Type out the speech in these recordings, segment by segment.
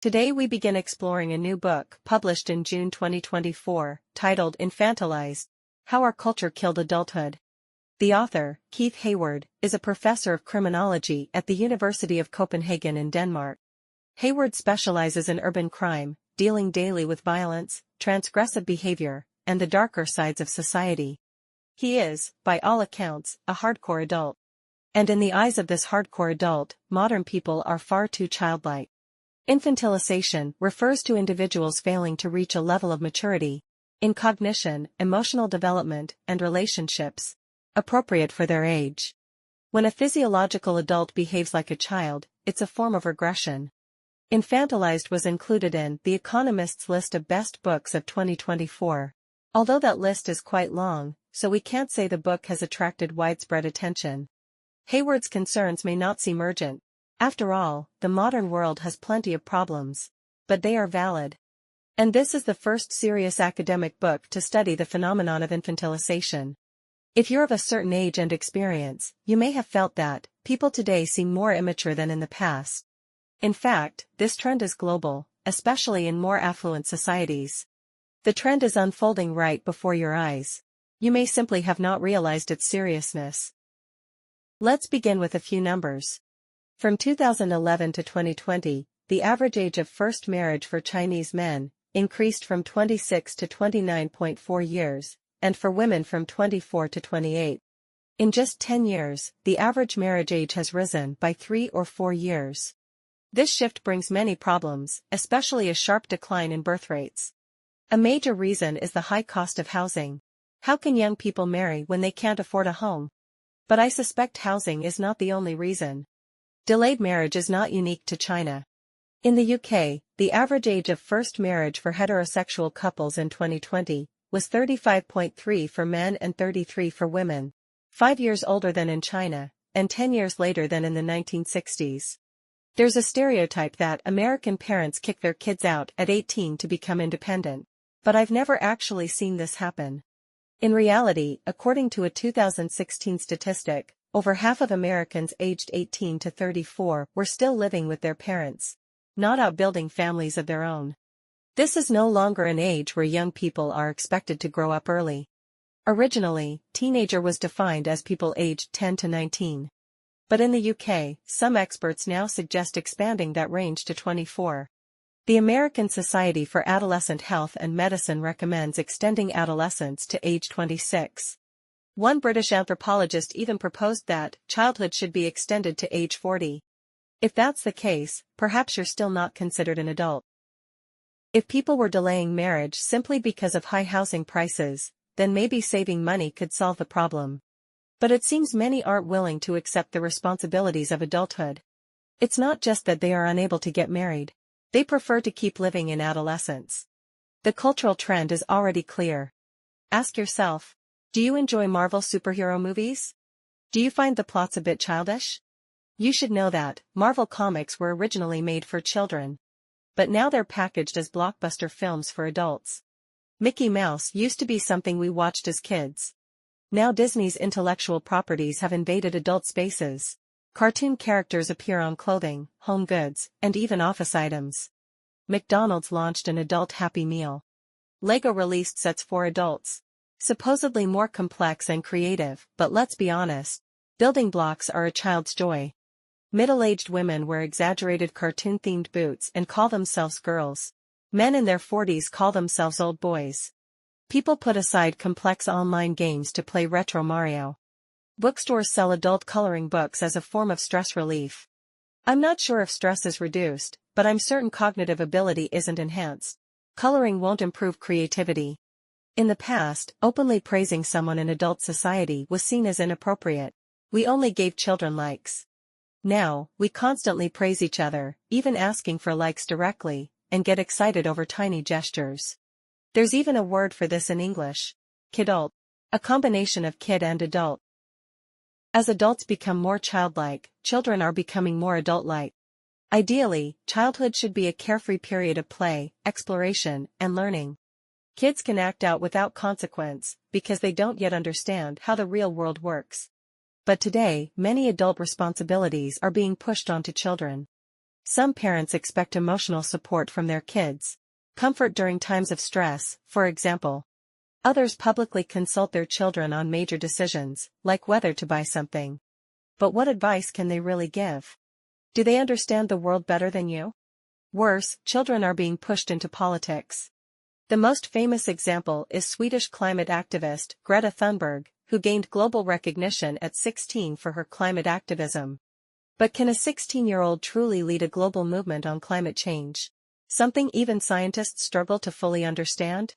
Today we begin exploring a new book published in June 2024, titled Infantilised: How Our Culture Killed Adulthood. The author, Keith Hayward, is a professor of criminology at the University of Copenhagen in Denmark. Hayward specializes in urban crime, dealing daily with violence, transgressive behavior, and the darker sides of society. He is, by all accounts, a hardcore adult. And in the eyes of this hardcore adult, modern people are far too childlike. Infantilisation refers to individuals failing to reach a level of maturity in cognition, emotional development, and relationships appropriate for their age. When a physiological adult behaves like a child, it's a form of regression. Infantilised was included in The Economist's list of best books of 2024. Although that list is quite long, so we can't say the book has attracted widespread attention. Hayward's concerns may not seem urgent. After all, the modern world has plenty of problems. But they are valid. And this is the first serious academic book to study the phenomenon of infantilisation. If you're of a certain age and experience, you may have felt that people today seem more immature than in the past. In fact, this trend is global, especially in more affluent societies. The trend is unfolding right before your eyes. You may simply have not realized its seriousness. Let's begin with a few numbers. From 2011 to 2020, the average age of first marriage for Chinese men increased from 26 to 29.4 years, and for women from 24 to 28. In just 10 years, the average marriage age has risen by 3 or 4 years. This shift brings many problems, especially a sharp decline in birth rates. A major reason is the high cost of housing. How can young people marry when they can't afford a home? But I suspect housing is not the only reason. Delayed marriage is not unique to China. In the UK, the average age of first marriage for heterosexual couples in 2020 was 35.3 for men and 33 for women, 5 years older than in China, and 10 years later than in the 1960s. There's a stereotype that American parents kick their kids out at 18 to become independent, but I've never actually seen this happen. In reality, according to a 2016 statistic, over half of Americans aged 18 to 34 were still living with their parents, not out building families of their own. This is no longer an age where young people are expected to grow up early. Originally, teenager was defined as people aged 10 to 19. But in the UK, some experts now suggest expanding that range to 24. The American Society for Adolescent Health and Medicine recommends extending adolescence to age 26. One British anthropologist even proposed that childhood should be extended to age 40. If that's the case, perhaps you're still not considered an adult. If people were delaying marriage simply because of high housing prices, then maybe saving money could solve the problem. But it seems many aren't willing to accept the responsibilities of adulthood. It's not just that they are unable to get married. They prefer to keep living in adolescence. The cultural trend is already clear. Ask yourself, do you enjoy Marvel superhero movies? Do you find the plots a bit childish? You should know that Marvel comics were originally made for children. But now they're packaged as blockbuster films for adults. Mickey Mouse used to be something we watched as kids. Now Disney's intellectual properties have invaded adult spaces. Cartoon characters appear on clothing, home goods, and even office items. McDonald's launched an adult Happy Meal. Lego released sets for adults. Supposedly more complex and creative, but let's be honest, building blocks are a child's joy. Middle-aged women wear exaggerated cartoon-themed boots and call themselves girls. Men in their 40s call themselves old boys. People put aside complex online games to play retro Mario. Bookstores sell adult coloring books as a form of stress relief. I'm not sure if stress is reduced, but I'm certain cognitive ability isn't enhanced. Coloring won't improve creativity. In the past, openly praising someone in adult society was seen as inappropriate. We only gave children likes. Now, we constantly praise each other, even asking for likes directly, and get excited over tiny gestures. There's even a word for this in English. Kidult. A combination of kid and adult. As adults become more childlike, children are becoming more adult-like. Ideally, childhood should be a carefree period of play, exploration, and learning. Kids can act out without consequence, because they don't yet understand how the real world works. But today, many adult responsibilities are being pushed onto children. Some parents expect emotional support from their kids. Comfort during times of stress, for example. Others publicly consult their children on major decisions, like whether to buy something. But what advice can they really give? Do they understand the world better than you? Worse, children are being pushed into politics. The most famous example is Swedish climate activist Greta Thunberg, who gained global recognition at 16 for her climate activism. But can a 16-year-old truly lead a global movement on climate change? Something even scientists struggle to fully understand?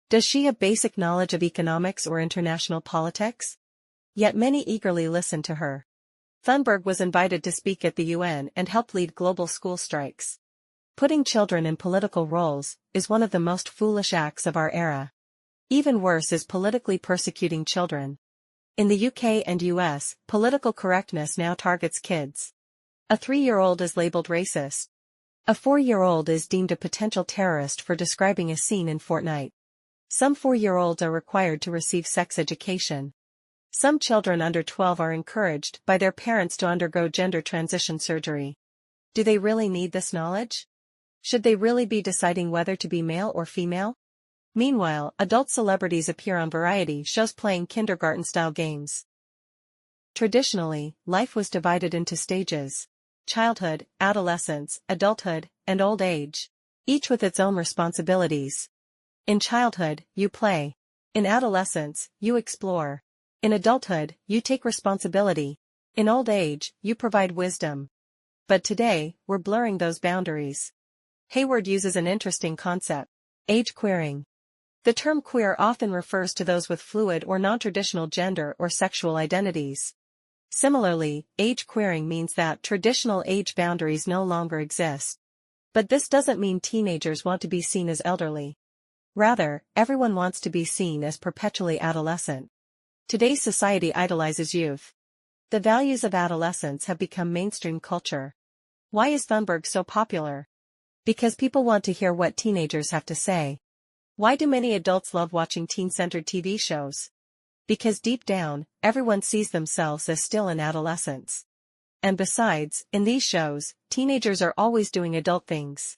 Does she have basic knowledge of economics or international politics? Yet many eagerly listen to her. Thunberg was invited to speak at the UN and help lead global school strikes. Putting children in political roles is one of the most foolish acts of our era. Even worse is politically persecuting children. In the UK and US, political correctness now targets kids. A 3-year-old is labeled racist. A 4-year-old is deemed a potential terrorist for describing a scene in Fortnite. Some 4-year-olds are required to receive sex education. Some children under 12 are encouraged by their parents to undergo gender transition surgery. Do they really need this knowledge? Should they really be deciding whether to be male or female? Meanwhile, adult celebrities appear on variety shows playing kindergarten-style games. Traditionally, life was divided into stages: childhood, adolescence, adulthood, and old age, each with its own responsibilities. In childhood, you play. In adolescence, you explore. In adulthood, you take responsibility. In old age, you provide wisdom. But today, we're blurring those boundaries. Hayward uses an interesting concept: age queering. The term queer often refers to those with fluid or non-traditional gender or sexual identities. Similarly, age queering means that traditional age boundaries no longer exist. But this doesn't mean teenagers want to be seen as elderly. Rather, everyone wants to be seen as perpetually adolescent. Today's society idolizes youth. The values of adolescence have become mainstream culture. Why is Thunberg so popular? Because people want to hear what teenagers have to say. Why do many adults love watching teen-centered TV shows? Because deep down, everyone sees themselves as still in adolescence. And besides, in these shows, teenagers are always doing adult things.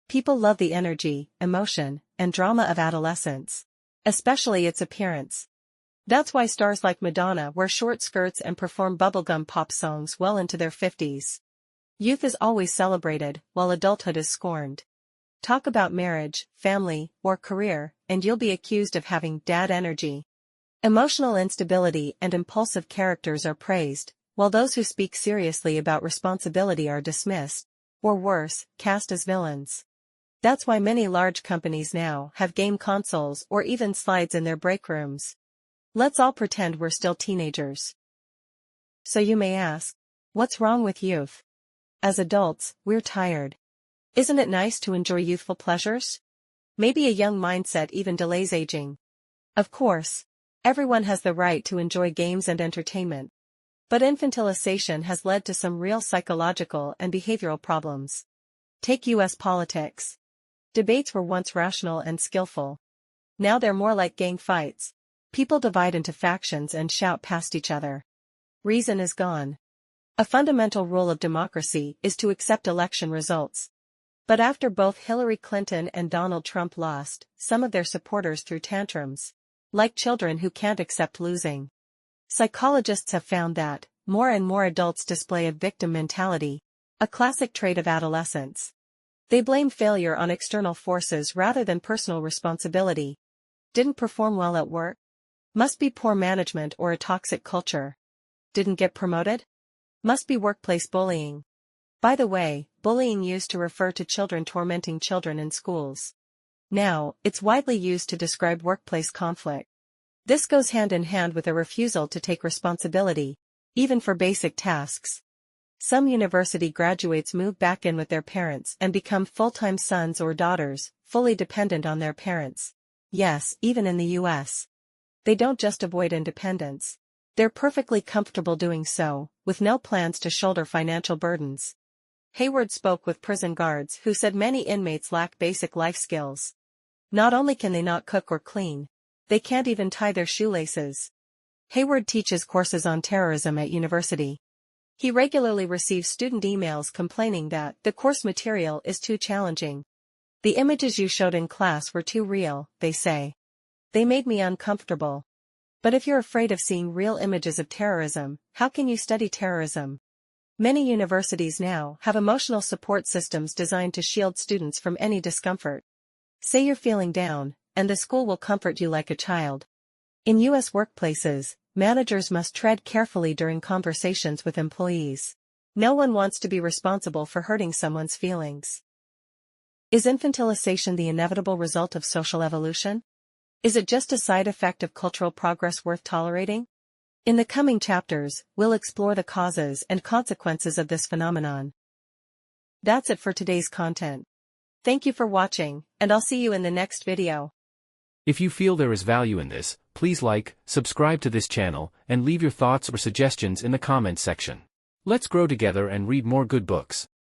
People love the energy, emotion, and drama of adolescence. Especially its appearance. That's why stars like Madonna wear short skirts and perform bubblegum pop songs well into their 50s. Youth is always celebrated, while adulthood is scorned. Talk about marriage, family, or career, and you'll be accused of having dad energy. Emotional instability and impulsive characters are praised, while those who speak seriously about responsibility are dismissed, or worse, cast as villains. That's why many large companies now have game consoles or even slides in their break rooms. Let's all pretend we're still teenagers. So you may ask, what's wrong with youth? As adults, we're tired. Isn't it nice to enjoy youthful pleasures? Maybe a young mindset even delays aging. Of course, everyone has the right to enjoy games and entertainment. But infantilization has led to some real psychological and behavioral problems. Take US politics. Debates were once rational and skillful. Now they're more like gang fights. People divide into factions and shout past each other. Reason is gone. A fundamental rule of democracy is to accept election results. But after both Hillary Clinton and Donald Trump lost, some of their supporters threw tantrums. Like children who can't accept losing. Psychologists have found that more and more adults display a victim mentality, a classic trait of adolescence. They blame failure on external forces rather than personal responsibility. Didn't perform well at work? Must be poor management or a toxic culture. Didn't get promoted? Must be workplace bullying. By the way, bullying used to refer to children tormenting children in schools. Now, it's widely used to describe workplace conflict. This goes hand in hand with a refusal to take responsibility, even for basic tasks. Some university graduates move back in with their parents and become full-time sons or daughters, fully dependent on their parents. Yes, even in the US. They don't just avoid independence. They're perfectly comfortable doing so, with no plans to shoulder financial burdens. Hayward spoke with prison guards who said many inmates lack basic life skills. Not only can they not cook or clean, they can't even tie their shoelaces. Hayward teaches courses on terrorism at university. He regularly receives student emails complaining that the course material is too challenging. The images you showed in class were too real, they say. They made me uncomfortable. But if you're afraid of seeing real images of terrorism, how can you study terrorism? Many universities now have emotional support systems designed to shield students from any discomfort. Say you're feeling down, and the school will comfort you like a child. In U.S. workplaces, managers must tread carefully during conversations with employees. No one wants to be responsible for hurting someone's feelings. Is infantilization the inevitable result of social evolution? Is it just a side effect of cultural progress worth tolerating? In the coming chapters, we'll explore the causes and consequences of this phenomenon. That's it for today's content. Thank you for watching, and I'll see you in the next video. If you feel there is value in this, please like, subscribe to this channel, and leave your thoughts or suggestions in the comments section. Let's grow together and read more good books.